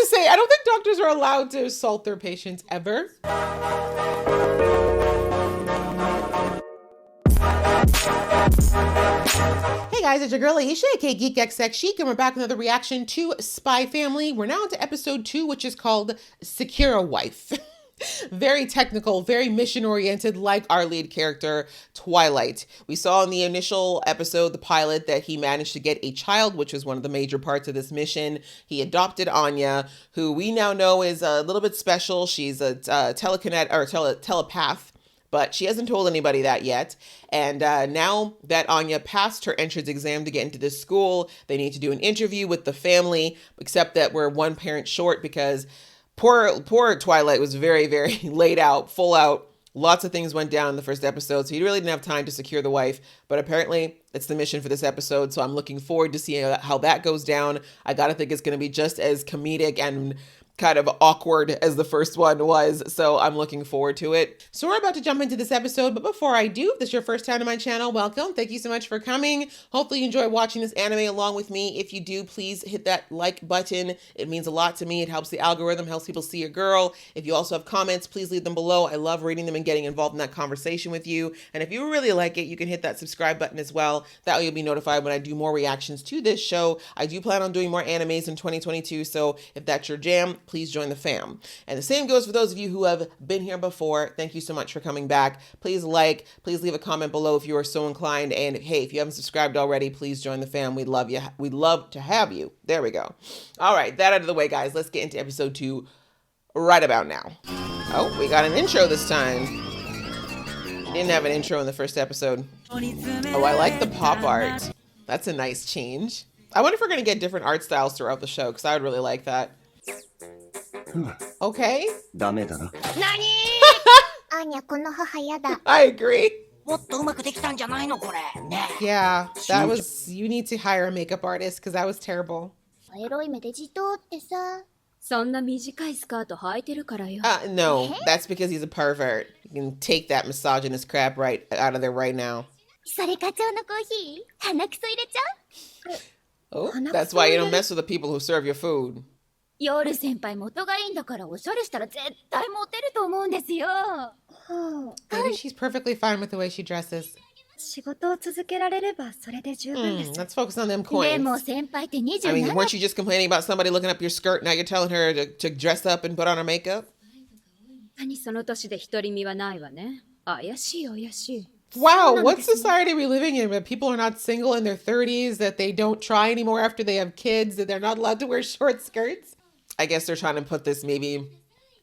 say, I don't think doctors are allowed to assault their patients ever. Hey guys, it's your girl Aisha, aka Geek XX Chic, and we're back with another reaction to Spy Family. We're now into episode 2, which is called Secure a Wife. Very technical, very mission-oriented, like our lead character, Twilight. We saw in the initial episode, the pilot, that he managed to get a child, which was one of the major parts of this mission. He adopted Anya, who we now know is a little bit special. She's a telepath. But she hasn't told anybody that yet. And now that Anya passed her entrance exam to get into this school, they need to do an interview with the family, except that we're one parent short because poor Twilight was very, very laid out, full out. Lots of things went down in the first episode, so he really didn't have time to secure the wife. But apparently, it's the mission for this episode, so I'm looking forward to seeing how that goes down. I gotta think it's gonna be just as comedic and kind of awkward as the first one was, so I'm looking forward to it. So we're about to jump into this episode, but before I do, if this is your first time to my channel, welcome. Thank you so much for coming. Hopefully you enjoy watching this anime along with me. If you do, please hit that like button. It means a lot to me. It helps the algorithm, helps people see your girl. If you also have comments, please leave them below. I love reading them and getting involved in that conversation with you. And if you really like it, you can hit that subscribe button as well. That way you'll be notified when I do more reactions to this show. I do plan on doing more animes in 2022, so if that's your jam, please join the fam. And the same goes for those of you who have been here before. Thank you so much for coming back. Please leave a comment below if you are so inclined. And hey, if you haven't subscribed already, please join the fam. We'd love you. We'd love to have you. There we go. All right, that out of the way, guys. Let's get into episode 2 right about now. Oh, we got an intro this time. We didn't have an intro in the first episode. Oh, I like the pop art. That's a nice change. I wonder if we're going to get different art styles throughout the show, because I would really like that. Okay. I agree. Yeah, that was, you need to hire a makeup artist because that was terrible. No, that's because he's a pervert. You can take that misogynist crap right out of there right now. Oh, that's why you don't mess with the people who serve your food. Maybe she's perfectly fine with the way she dresses. Let's focus on them coins. I mean, weren't you just complaining about somebody looking up your skirt? Now you're telling her to dress up and put on her makeup? Wow, what society are we living in where people are not single in their 30s, that they don't try anymore after they have kids, that they're not allowed to wear short skirts? I guess they're trying to put this maybe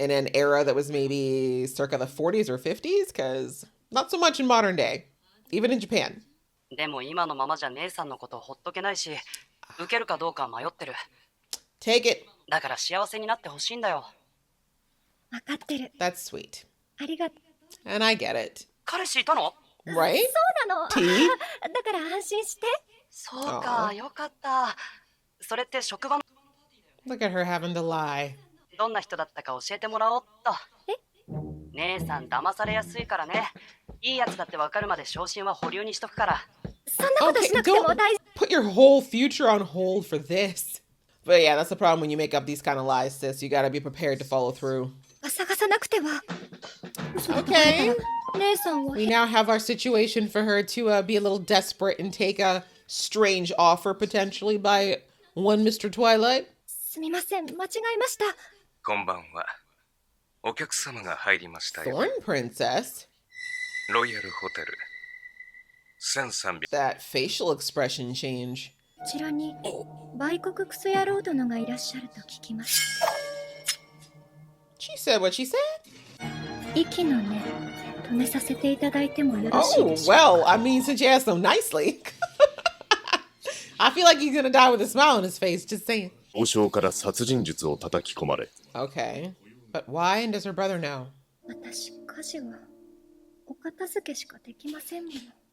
in an era that was maybe circa the 40s or 50s, because not so much in modern day, even in Japan. Take it. That's sweet. And I get it. Right? Tea? Look at her having to lie. Okay, don't put your whole future on hold for this. But yeah, that's the problem when you make up these kind of lies, sis. You gotta be prepared to follow through. Okay. We now have our situation for her to be a little desperate and take a strange offer potentially by one Mr. Twilight. Thorn Princess? That facial expression change. She said what she said? Oh, well, I mean, since you asked so nicely. I feel like he's gonna die with a smile on his face, just saying. Okay, but why, and does her brother know?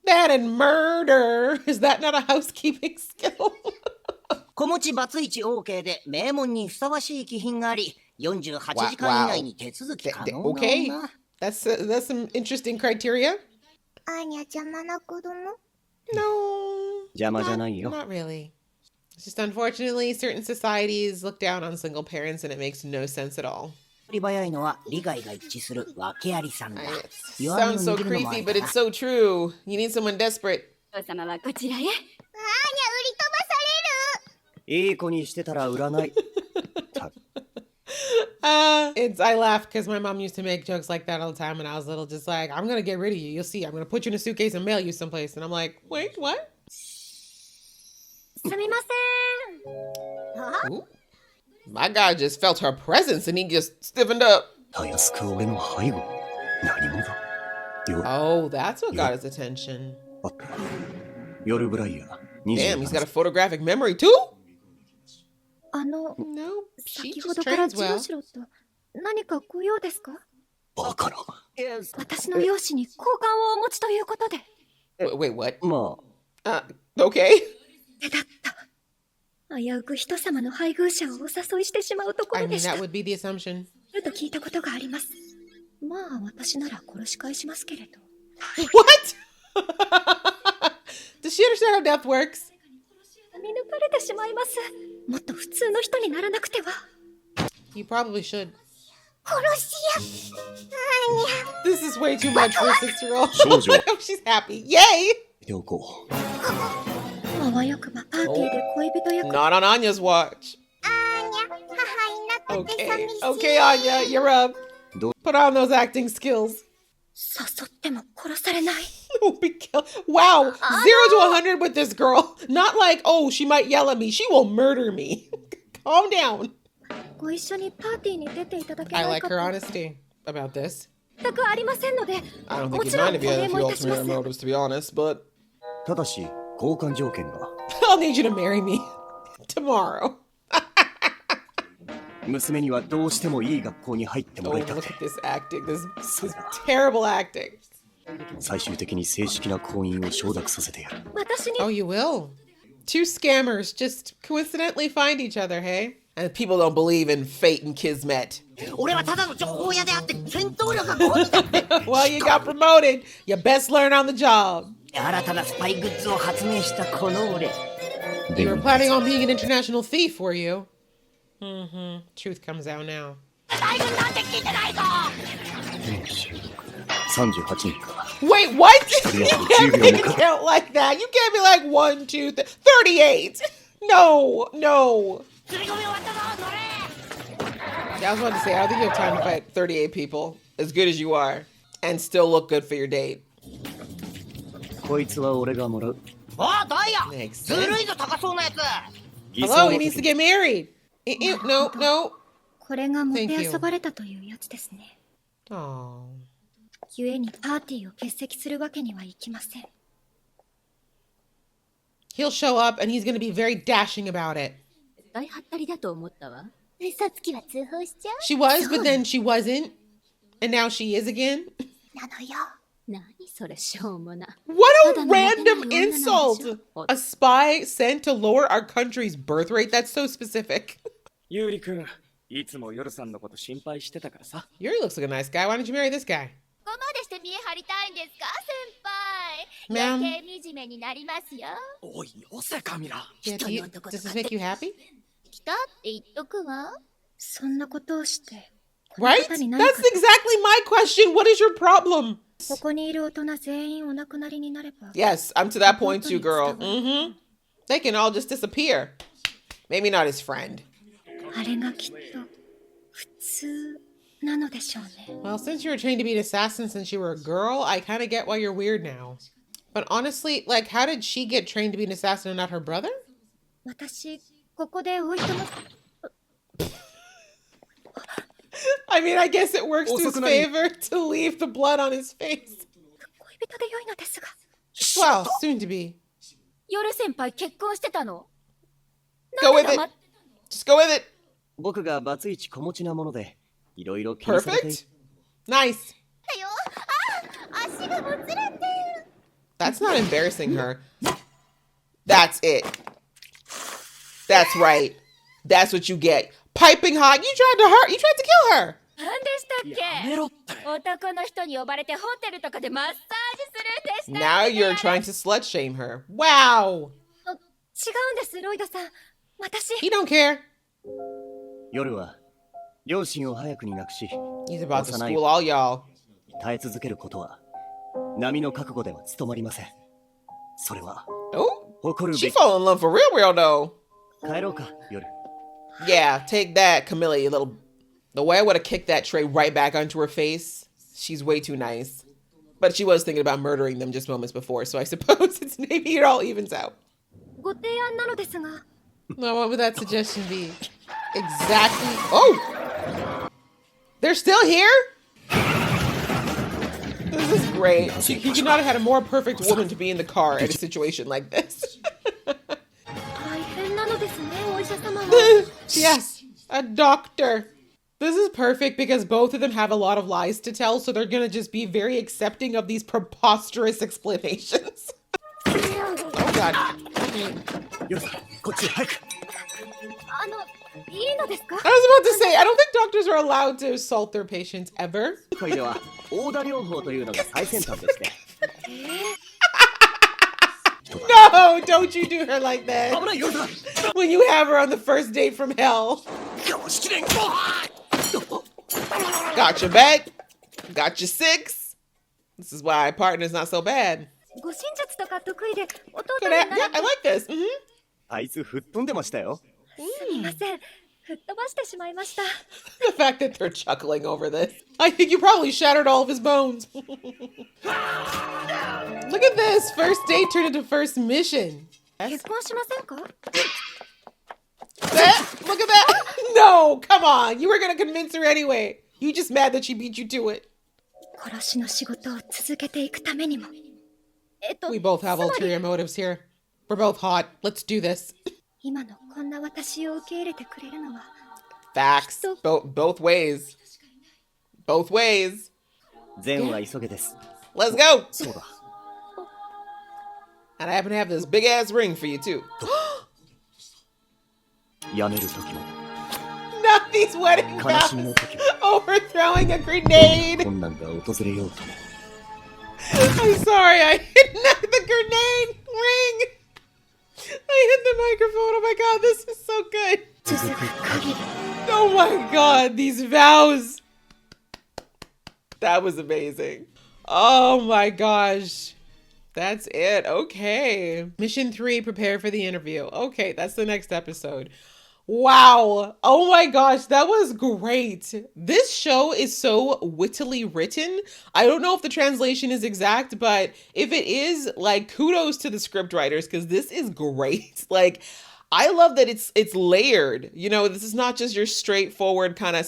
That and murder! Is that not a housekeeping skill? Wow. Okay, that's some interesting criteria. No, not really. It's just unfortunately, certain societies look down on single parents and it makes no sense at all. 早いのは理解が一致する訳ありさんだ。 It 弱みを sounds so 握るのもあ creepy, り but だな。 it's so true. You need someone desperate. お父様はこちらへ。いい子にしてたら売らない。た I laugh because my mom used to make jokes like that all the time when I was little, just like, I'm gonna get rid of you. You'll see. I'm gonna put you in a suitcase and mail you someplace. And I'm like, wait, what? すみません。 Ooh. My guy just felt her presence and he just stiffened up. たやすく俺の背後。何者だ。よ Oh, that's what got his attention. あった。夜ブライヤー。 Damn, he's got a photographic memory too? No, she 先ほ just どから trains ジロ well. ジロと何かご用ですか？バカな。私の容姿に好感をお持ちということで。 Wait, what? まあ、 Okay. だった。危うく人様の配偶者をお誘いしてしまうとこ I ろ mean, でした。 that would be the assumption. と聞いたことがあります。まあ私なら殺し返しますけれど。 What? Does she understand how death works? 見抜かれてしまいます。もっと普通の人にならなくては。 You probably should. 殺し屋。 This is way too much for a 6-year-old. 少女。 She's happy. Yay! ておこう。あわよくばパーティーで恋人役。 Not on Anya's watch. Okay. Okay, Anya, you're up. Put on those acting skills. 誘っても殺されない。 Be killed. Wow. 0 to 100 with this girl. Not like, oh, she might yell at me. She will murder me. Calm down. ご一緒にパーティーに出ていただけ I ない like か her と honesty about this. 全くありませんので。 I don't も think ち you'd ろ mind ん if you お had 礼 a も few いたしま ulterior す。 motives, to be honest, but ただし、交換条件が。 I'll need you to marry me tomorrow. 娘にはどうしてもいい学校に入っても Oh, らいた look くて at this acting. This terrible acting. 最終的に正式な婚姻を承諾させてやる。私に Oh, you will. Two scammers just coincidentally find each other, hey? And people don't believe in fate and kismet. 俺はただの情報屋であって戦闘力が5位だって。 Well, you got promoted. You best learn on the job. 新たなスパイグッズを発明したこの俺。 You were planning on being an international thief, were you? Mm-hmm. Truth comes out now. 大軍なんて聞いてないぞ。38人か。 Wait, what? You Yeah, can't make a count like that. You can't be like 1, 2, 38. No, no. 釣り込み終わったぞ、乗れ。 Yeah, I was about to say, I don't think you have time to fight 38 people, as good as you are, and still look good for your date. こいつは俺がもらう。おい、ダイヤ。 Makes ずる sense. いぞ、高そうなやつ。 Hello, he needs to get married. No, no. これがもてあそばれたというやつですね。 Oh. 故にパーティーを欠席するわけにはいきません。 He'll show up and he's going to be very dashing about it. 絶対ハったりだと思ったわ。さつきは通報しちゃう She was, but then she wasn't. And now she is again. なのよ。何それしょうもな。 What a random insult! A spy sent to lower our country's birth rate? That's so specific. ゆうりくん、いつも夜さんのこと心配してたからさ。 Yuri looks like a nice guy. Why don't you marry this guy? ここまでして見え張りたいんですか、先 Ma'am. 輩。余計惨めになりますよ。おい、よせカミラ。 Yeah, does this make you happy? 来たって言っとくわ。そんなことをして。 Right? この方に That's 何か exactly my question. What is your problem? ここにいる大人全員お亡くなりになれば。 Yes, I'm to that point too, girl. Mm-hmm. They can all just disappear. Maybe not his friend. あれがきっと普通なのでしょうね。 Well, since you were trained to be an assassin since you were a girl, I kind of get why you're weird now. But honestly, like, how did she get trained to be an assassin and not her brother? 私、ここでおいとま。 I mean, I guess it works to his 遅くなり。 favor to leave the blood on his face. 恋人で良いのですが。 Well, soon to be. 夜先輩結婚してたの？ Go with it. Just go with it. 僕がバツイチ子持ちなもので、いろいろ気にされてい Perfect. Nice. だよ。あ、足がもつれて。 That's not embarrassing her. That's it. That's right. That's what you get. Piping hot. You tried to kill her. 何でしたっやめろって。け？男の人に呼ばれてホテルとかでマッサージするんでしたっけ。 Now you're trying to slut shame her. Wow. 違うんです、ロイドさん。私 He don't care. 夜は両親を早くに亡くし He's about to school all y'all. 耐え続けることは波の覚悟では務まりません。それは Oh, 誇る she べき。 fell in love for real though. 帰ろうか夜。 Yeah, take that, Camilla, you little... The way I would have kicked that tray right back onto her face. She's way too nice. But she was thinking about murdering them just moments before, so I suppose it's maybe it all evens out. ご提案なのですが Now, what would that suggestion be? Exactly. Oh! They're still here? This is great. He could not have had a more perfect woman to be in the car at a situation like this. 大変なのですねお医者様は Yes, a doctor. This is perfect because both of them have a lot of lies to tell, so they're gonna just be very accepting of these preposterous explanations. Oh god. 夜さんこっちへ早く。いいのですか I was about to say, I don't think doctors are allowed to assault their patients ever. 世界では大田療法というのが最先端でして。 No, don't you do her like 危 that ない夜さん。 when you have her on the first date from hell. よしきれん。 Got your back, got your six. This is why partner's not so bad. 護身術とか得意で弟 Good に at- 習 yeah, って I like this. Mhm. あいつ吹っ飛んでましたよ。すみません吹っ飛ばしてしまいました The fact that they're chuckling over this. I think you probably shattered all of his bones. Look at this. First date turned into first mission. 結婚しませんか That, look at that. No, come on. You were going to convince her anyway. You just mad that she beat you to it. 殺しの仕事を続けていくためにも We both have つまり ulterior motives here. We're both hot. Let's do this. 今のこんな私を受け入れてくれるのは Facts. Both ways. Both ways. 善は急げです。 Let's go. そうだ。 And I happen to have this big ass ring for you too. やめる時も Not these wedding 悲 vows. しみの時も Overthrowing a grenade. 困難が訪れようとも I'm sorry, I hit the grenade ring. I hit the microphone. Oh my god, this is so good. 続く限り Oh my god, these vows. That was amazing. Oh my gosh. That's it. Okay. Mission 3, prepare for the interview. Okay, that's the next episode. Wow. Oh my gosh, that was great. This show is so wittily written. I don't know if the translation is exact, but if it is, like, kudos to the script writers because this is great. Like, I love that it's layered. You know, this is not just your straightforward kind of,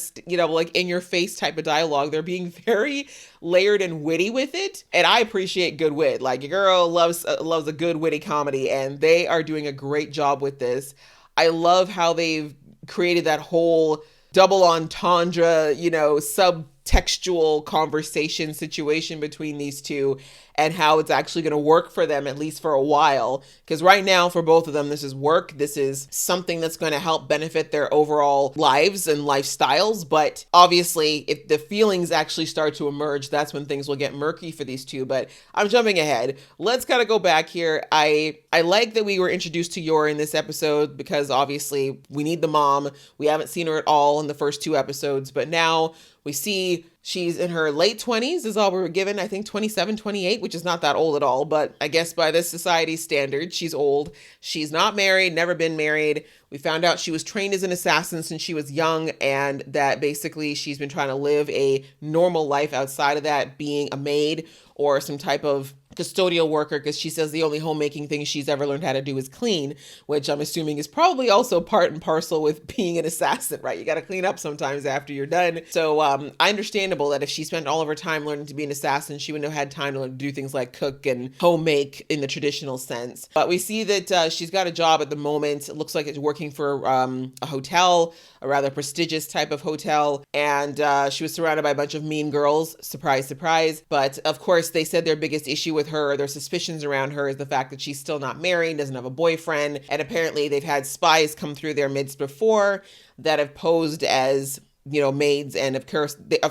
like in your face type of dialogue. They're being very layered and witty with it. And I appreciate good wit. Like, your girl loves a good witty comedy, and they are doing a great job with this. I love how they've created that whole double entendre, subtextual conversation situation between these two, and how it's actually going to work for them, at least for a while. Because right now, for both of them, this is work. This is something that's going to help benefit their overall lives and lifestyles. But obviously, if the feelings actually start to emerge, that's when things will get murky for these two. But I'm jumping ahead. Let's kind of go back here. I like that we were introduced to Yor in this episode because obviously we need the mom. We haven't seen her at all in the first 2 episodes, but now we see she's in her late 20s is all we were given. I think 27, 28, which is not that old at all. But I guess by this society's standards, she's old. She's not married, never been married. We found out she was trained as an assassin since she was young, and that basically she's been trying to live a normal life outside of that, being a maid or some type of custodial worker, because she says the only homemaking thing she's ever learned how to do is clean, which I'm assuming is probably also part and parcel with being an assassin, right? You got to clean up sometimes after you're done. So understandable that if she spent all of her time learning to be an assassin, she wouldn't have had time to do things like cook and homemake in the traditional sense. But we see that she's got a job at the moment. It looks like it's working for a hotel, a rather prestigious type of hotel. And she was surrounded by a bunch of mean girls. Surprise, surprise. But of course, they said their biggest issue with her, their suspicions around her, is the fact that she's still not married, doesn't have a boyfriend. And apparently they've had spies come through their midst before that have posed as maids, and of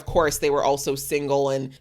course they were also single, and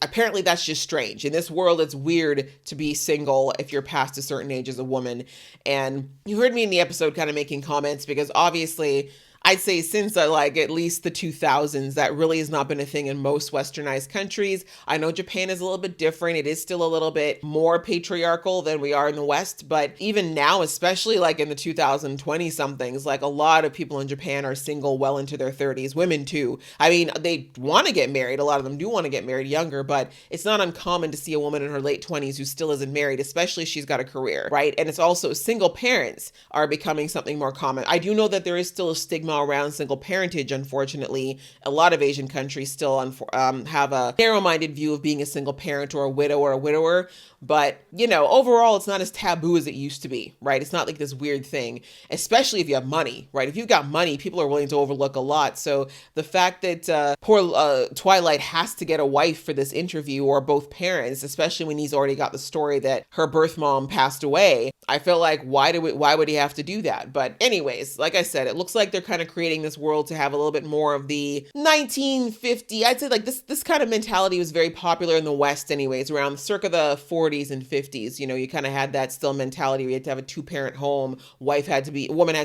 apparently that's just strange. In this world, it's weird to be single if you're past a certain age as a woman. And you heard me in the episode kind of making comments because obviously I'd say since like at least the 2000s, that really has not been a thing in most westernized countries. I know Japan is a little bit different. It is still a little bit more patriarchal than we are in the West. But even now, especially like in the 2020 somethings, like a lot of people in Japan are single well into their 30s, women too. I mean, they want to get married. A lot of them do want to get married younger, but it's not uncommon to see a woman in her late 20s who still isn't married, especially if she's got a career, right? And it's also single parents are becoming something more common. I do know that there is still a stigma around single parentage. Unfortunately, a lot of Asian countries still have a narrow-minded view of being a single parent or a widow or a widower. But, overall, it's not as taboo as it used to be, right? It's not like this weird thing, especially if you have money, right? If you've got money, people are willing to overlook a lot. So the fact that poor Twilight has to get a wife for this interview, or both parents, especially when he's already got the story that her birth mom passed away, I feel like why would he have to do that? But anyways, like I said, it looks like they're kind of creating this world to have a little bit more of the 1950, I'd say like this kind of mentality was very popular in the West anyways, around circa the 40s and 50s. You kind of had that still mentality where you had to have a two-parent home. Woman had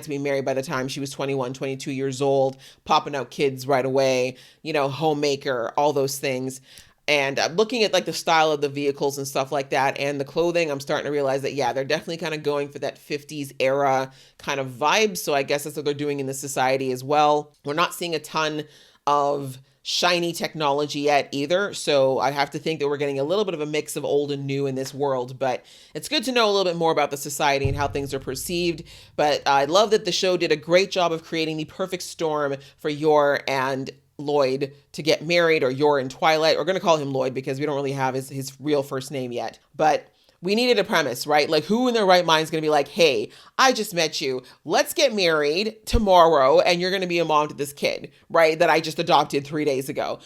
to be married by the time she was 21, 22 years old, popping out kids right away, homemaker, all those things. And looking at like the style of the vehicles and stuff like that and the clothing, I'm starting to realize that, yeah, they're definitely kind of going for that 50s era kind of vibe. So I guess that's what they're doing in the society as well. We're not seeing a ton of shiny technology yet either. So I have to think that we're getting a little bit of a mix of old and new in this world, but it's good to know a little bit more about the society and how things are perceived. But I love that the show did a great job of creating the perfect storm for Yor and Lloyd to get married, or Yor and Twilight. We're going to call him Lloyd because we don't really have his real first name yet. But we needed a premise, right? Like, who in their right mind is going to be like, hey, I just met you. Let's get married tomorrow and you're going to be a mom to this kid, right? That I just adopted 3 days ago.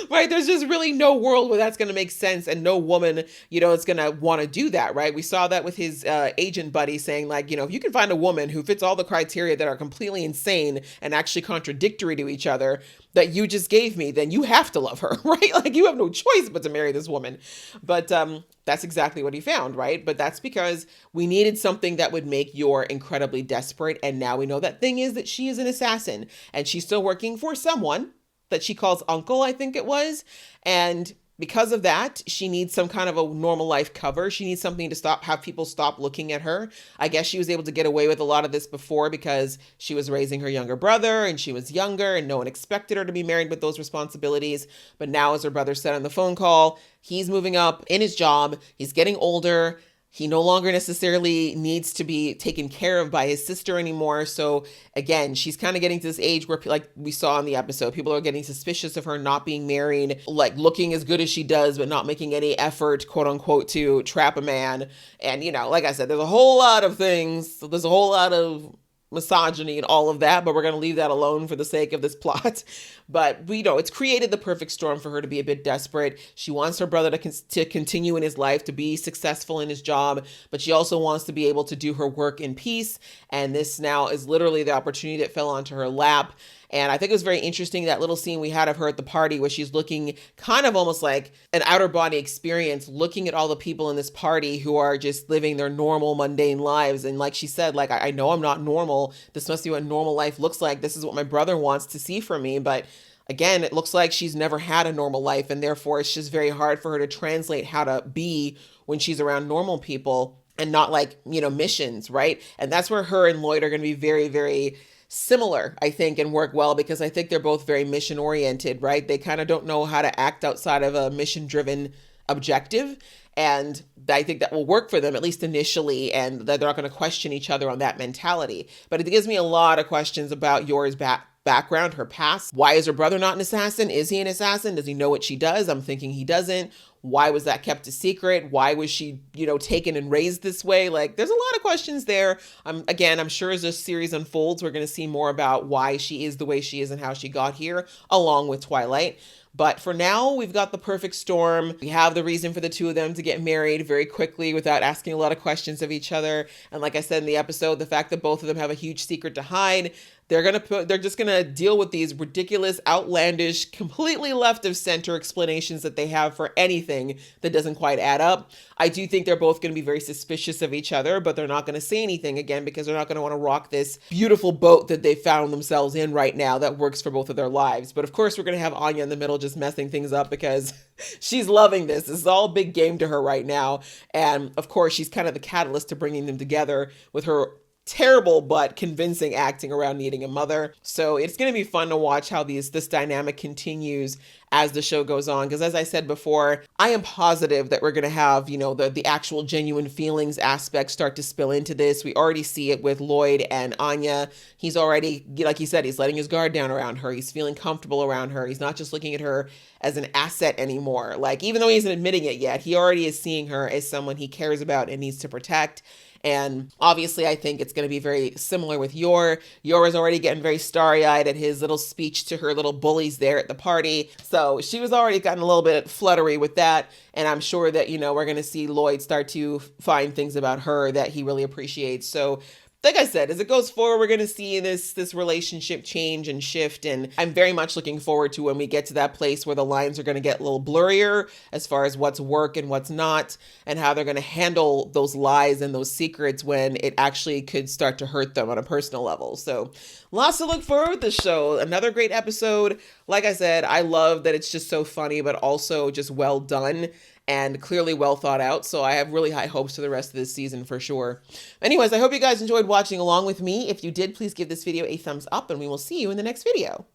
Right? There's just really no world where that's going to make sense, and no woman, is going to want to do that, right? We saw that with his agent buddy saying like, if you can find a woman who fits all the criteria that are completely insane and actually contradictory to each other that you just gave me, then you have to love her, right? Like, you have no choice but to marry this woman. But that's exactly what he found, right? But that's because we needed something that would make Yor incredibly desperate. And now we know that thing is that she is an assassin, and she's still working for someone that she calls uncle, I think it was. And because of that, she needs some kind of a normal life cover. She needs something to have people stop looking at her. I guess she was able to get away with a lot of this before because she was raising her younger brother and she was younger and no one expected her to be married with those responsibilities. But now, as her brother said on the phone call, he's moving up in his job. He's getting older. He no longer necessarily needs to be taken care of by his sister anymore. So again, she's kind of getting to this age where, like we saw in the episode, people are getting suspicious of her not being married, like looking as good as she does, but not making any effort, quote unquote, to trap a man. And, like I said, there's a whole lot of things. There's a whole lot of misogyny and all of that, but we're going to leave that alone for the sake of this plot. But we know it's created the perfect storm for her to be a bit desperate. She wants her brother to continue in his life, to be successful in his job, but she also wants to be able to do her work in peace. And this now is literally the opportunity that fell onto her lap. And I think it was very interesting, that little scene we had of her at the party where she's looking kind of almost like an outer body experience, looking at all the people in this party who are just living their normal, mundane lives. And like she said, like, I know I'm not normal. This must be what normal life looks like. This is what my brother wants to see from me. But again, it looks like she's never had a normal life. And therefore, it's just very hard for her to translate how to be when she's around normal people and not like, missions, right? And that's where her and Lloyd are going to be very, very similar, I think, and work well, because I think they're both very mission oriented, right? They kind of don't know how to act outside of a mission driven objective. And I think that will work for them, at least initially, and that they're not going to question each other on that mentality. But it gives me a lot of questions about Yor's background, her past. Why is her brother not an assassin? Is he an assassin? Does he know what she does? I'm thinking he doesn't. Why was that kept a secret? Why was she, taken and raised this way? Like, there's a lot of questions there. I'm sure as this series unfolds, we're going to see more about why she is the way she is and how she got here, along with Twilight. But for now, we've got the perfect storm. We have the reason for the two of them to get married very quickly without asking a lot of questions of each other. And like I said in the episode, the fact that both of them have a huge secret to hide, they're just gonna deal with these ridiculous, outlandish, completely left of center explanations that they have for anything that doesn't quite add up. I do think they're both gonna be very suspicious of each other, but they're not gonna say anything again because they're not gonna want to rock this beautiful boat that they found themselves in right now that works for both of their lives. But of course, we're gonna have Anya in the middle just messing things up because she's loving this. This is all a big game to her right now. And of course, she's kind of the catalyst to bringing them together with her terrible but convincing acting around needing a mother. So it's going to be fun to watch how this dynamic continues as the show goes on, because as I said before, I am positive that we're going to have, the actual genuine feelings aspect start to spill into this. We already see it with Lloyd and Anya. He's already, like he said, he's letting his guard down around her. He's feeling comfortable around her. He's not just looking at her as an asset anymore. Like, even though he isn't admitting it yet, he already is seeing her as someone he cares about and needs to protect. And obviously, I think it's going to be very similar with Yor. Yor is already getting very starry-eyed at his little speech to her little bullies there at the party. So she was already gotten a little bit fluttery with that. And I'm sure that, we're going to see Lloyd start to find things about her that he really appreciates. So like I said, as it goes forward, we're going to see this relationship change and shift. And I'm very much looking forward to when we get to that place where the lines are going to get a little blurrier as far as what's work and what's not, and how they're going to handle those lies and those secrets when it actually could start to hurt them on a personal level. So lots to look forward with this show. Another great episode. Like I said, I love that it's just so funny, but also just well done and clearly well thought out. So I have really high hopes for the rest of this season for sure. Anyways, I hope you guys enjoyed watching along with me. If you did, please give this video a thumbs up and we will see you in the next video.